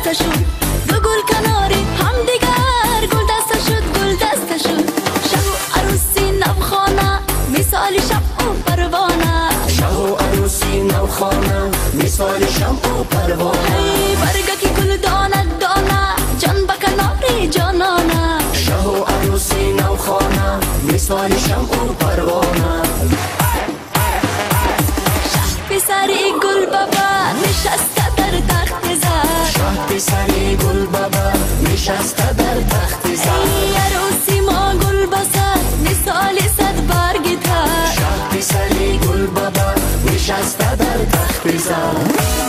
دستشون دو گل کناری هم دیگر گل دستشون گل دستشون شب و عروسی نوخانه مثال شب و پروانه شب و عروسی نوخانه مثال شب و پروانه برگه گل دانه دانه جان بکناری جانانه شب و عروسی نوخانه مثال شب و پروانه پسری گل بابا نشسته در تخت زر شه پسری گل بابا نشسته در تخت زر عروسی ما گل بسد مثال صد برگ تر شه پسری گل بابا نشسته در تخت زر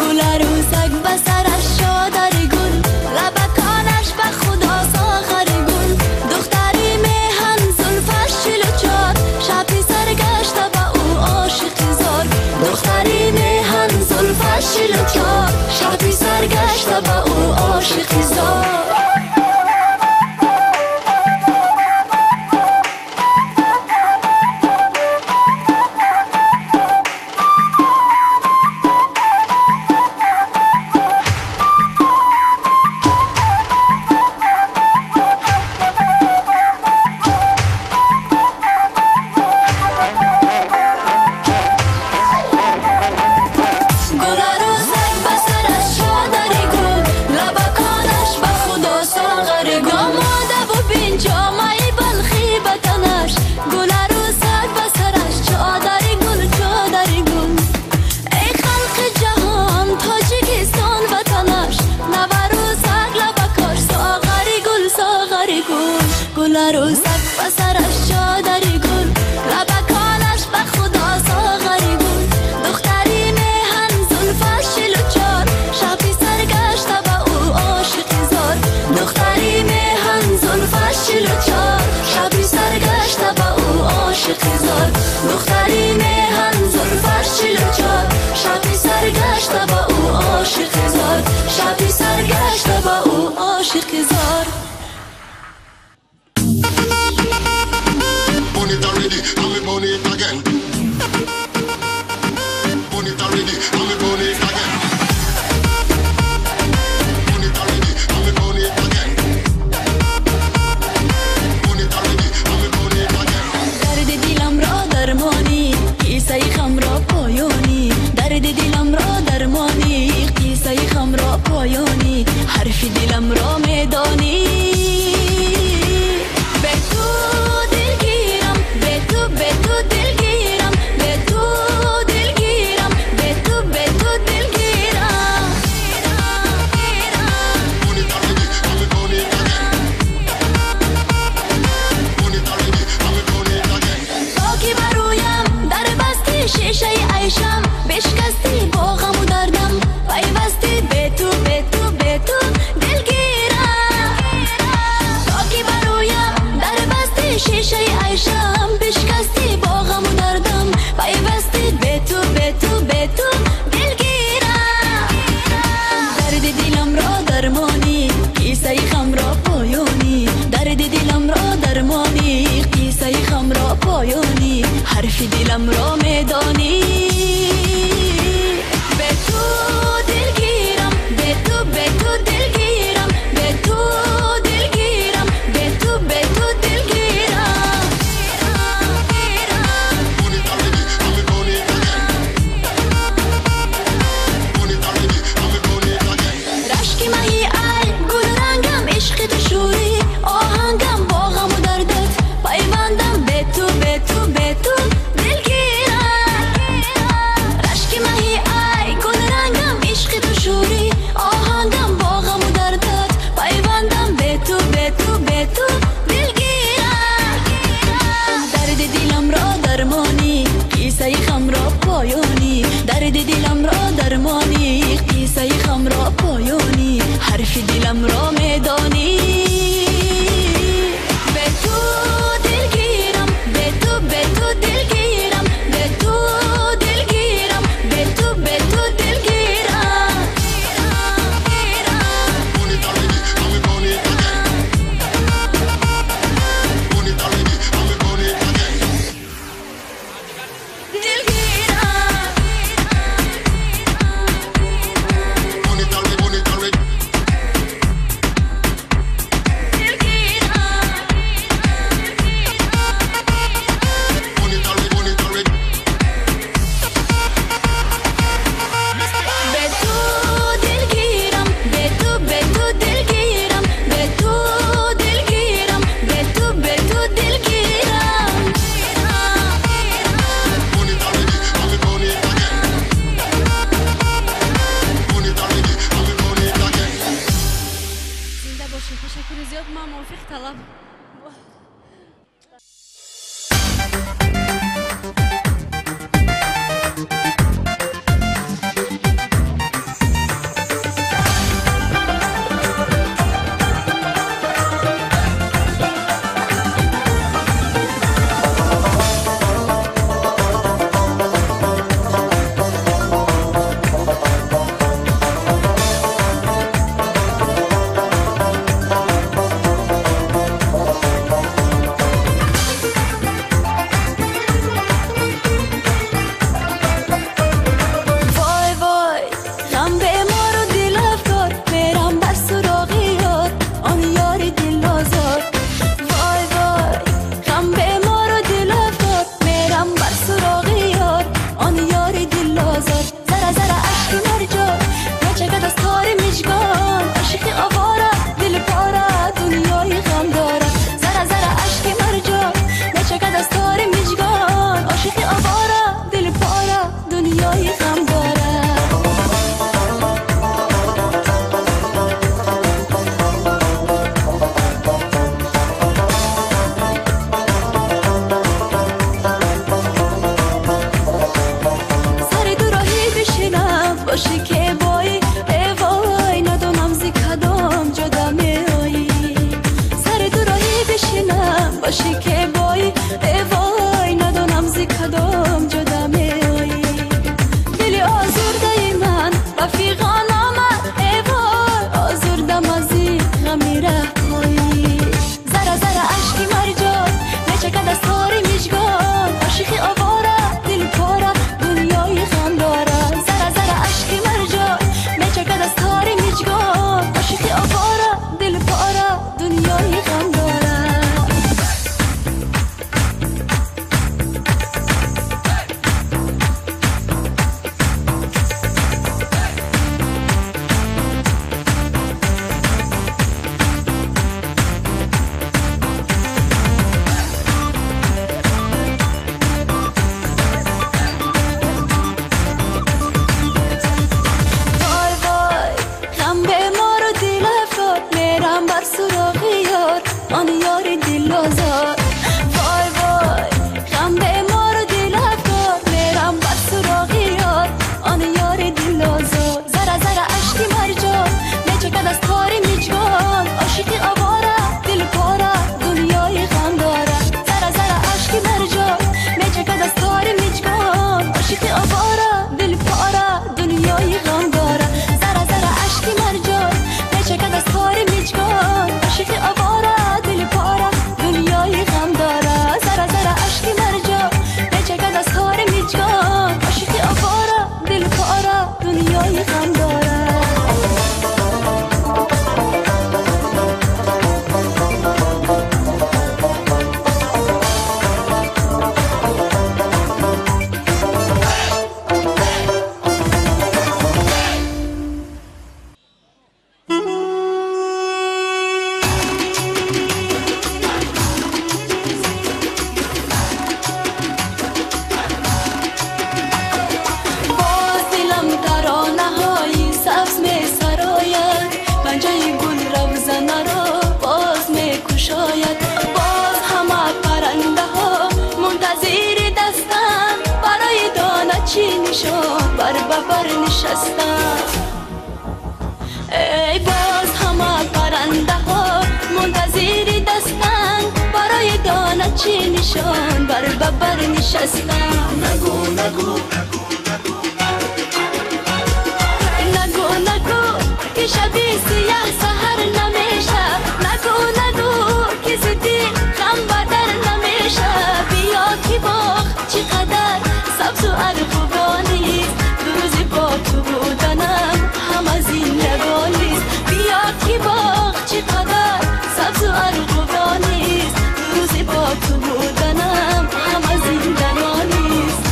گل عروسک بسرش شادر گل لبکانش به خدا ساغر گل دختری میهن زلفش چل و چار شب پسر گشته به او عاشق زار دختری میهن زلفش چل و چار شب پسر گشته به او عاشق زار عروسک بسرش چادری گل لبکانش به خدا ساغری گل دختری میهن زلفش چل و چار شب پسر گشته به او عاشق زار دختری میهن زلفش چل و چار شب پسر گشته به او عاشق زار دختری میهن زلفش چل و چار شب پسر گشته به او عاشق زار شب پسر گشته به او عاشق زار Burn it already, and we burn it again. Burn it already, and we burn it again. Burn it already, and we burn it again. Burn it already, and we burn it again. درد دلم را درمانی قصه خم را پایانی درد دلم را درمانی قصه خم را پایانی حرف دلم را میدانی شیشه عیشم بشکستی با غم و دردم پیوستی به تو به تو به تو دلگیرم تاکی برویم در بستی شیشه عیشم بشکستی با غم و دردم پیوستی به تو به تو به تو دلگیرم درد دلم را درمانی قصه خم را پایانی درد دلم را درمانی قصه خم را پایانی حرف دلم را میدانی به تو دلگیرم به تو به تو دلگیرم به تو دلگیرم به تو به تو دلگیرم Burn it already, and we burn it again. Burn it already, and we burn it again. رشک مهی ای گل رنگم عشق تو شوری آهنگم با غم و دردت پیوندم به تو به تو به تو درد دلم را درمانی قصه خم را پایانی حرف دلم را میدانی به تو دلگیرم به تو به تو دلگیرم به تو دلگیرم به تو به تو دلگیرم Burn it already, and we burn it again. Burn it already, and we burn it again. دلگیرم توفیق طلب. ای باز همه پرنده ها منتظر دستن برای دانه چی نشان بر ببر نشستن. نگو نگو نگو نگو که شبی سیاه سهر نمیشه. نگو نگو که زدی غم بدر نمیشه. بیا که باغ چقدر سبز و ارغوانیست دو روزی با تو بودنم هم از این نگانیست. بیا که باغ چقدر سبز و ارغوانیست دو روزی با تو بودنم هم از این نگانیست.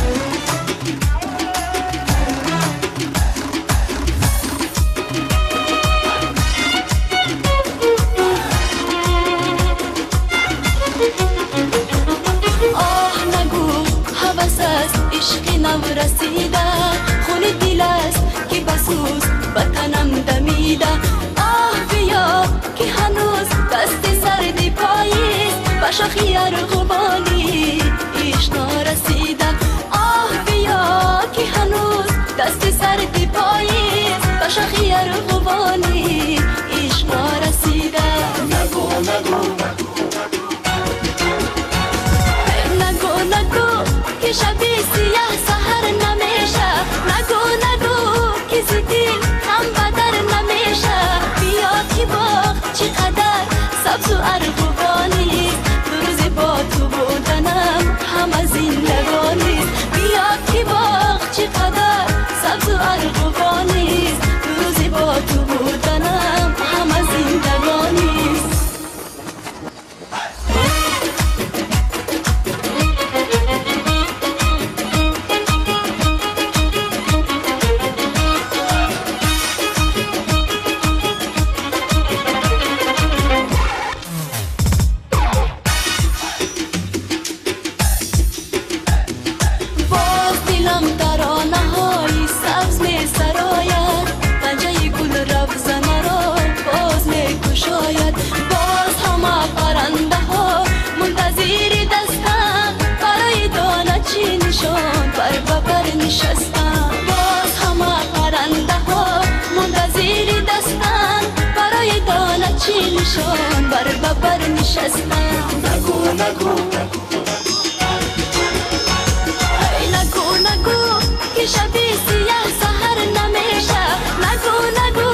بودنم همه زندگانیست. نشان بر ببر نشستم. نگو نگو ای نگو نگو که شبی سیاه سحر نمیشه. نگو نگو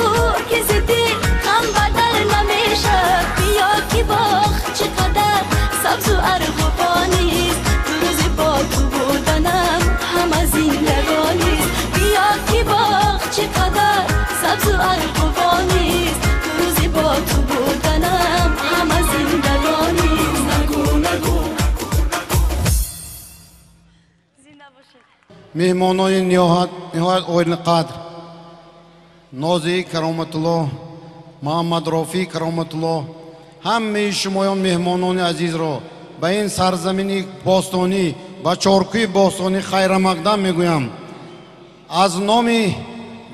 که زدی غم بدل نمیشه. بیا که باغ چقدر سبز و ارغوانیست. روزی با تو بودنم همه زندگانیست. بیا که باغ چقدر سبز و ارغوانیست. روزی با تو بودنم همه زندگانیست. نگو نگو مهمانان نهایت اول قدر نازی کرامت الله، محمد رافی کرامت الله، همه شمایان مهمانان عزیز را به این سرزمین باستانی و چارکوی باستانی خیر مقدم میگویم. از نام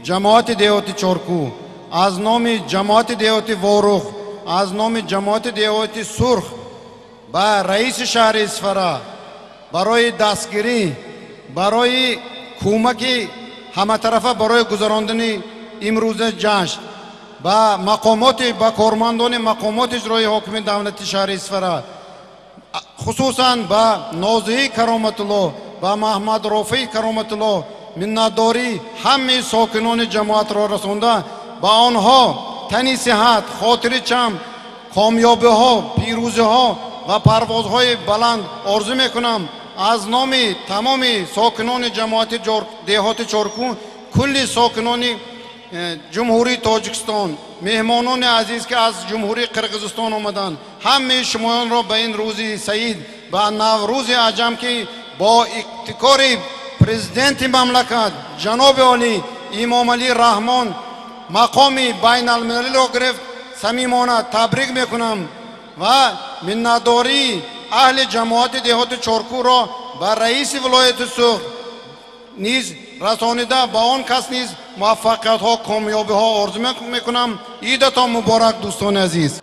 جماعت دیهاتی چارکو، از نام جماعت دیهاتی وارخ، از نام جماعت دیهاتی سرخ به رئیس شهر اصفهان برای دستگیری، برای کمک همه طرفه برای گذراندن امروز جشن با مقامات با کارمندان مقامات اجرایی حاکم دولت شهر اصفهان، خصوصا با نازی کرامت الله و محمد رافی کرامت الله منتداری همه ساکنان جماعت را رسانده با آنها تنی صحت، خاطر چم، کامیابی ها، پیروزی ها و پروازهای بلند آرزو میکنم. از نام تمام ساکنان جماعت دیهات چارکو، کل ساکنان جمهوری تاجیکستان، مهمانان عزیز که از جمهوری قرقیزستان آمدند، همه شمایان را به این روزی سعید و نوروز عجم که با ابتکار پرزیدنت مملکت جناب عالی امام علی رحمان مقام بین المللی را گرفت، صمیمانه تبریک میکنم و منتداری اهل جماعت دیهات چارکو را به رئیس ولایت سوخت نیز رسانیده با آن کس نیز موفقیت ها، کامیابی ها آرزو میکنم. عیدتان مبارک دوستان عزیز.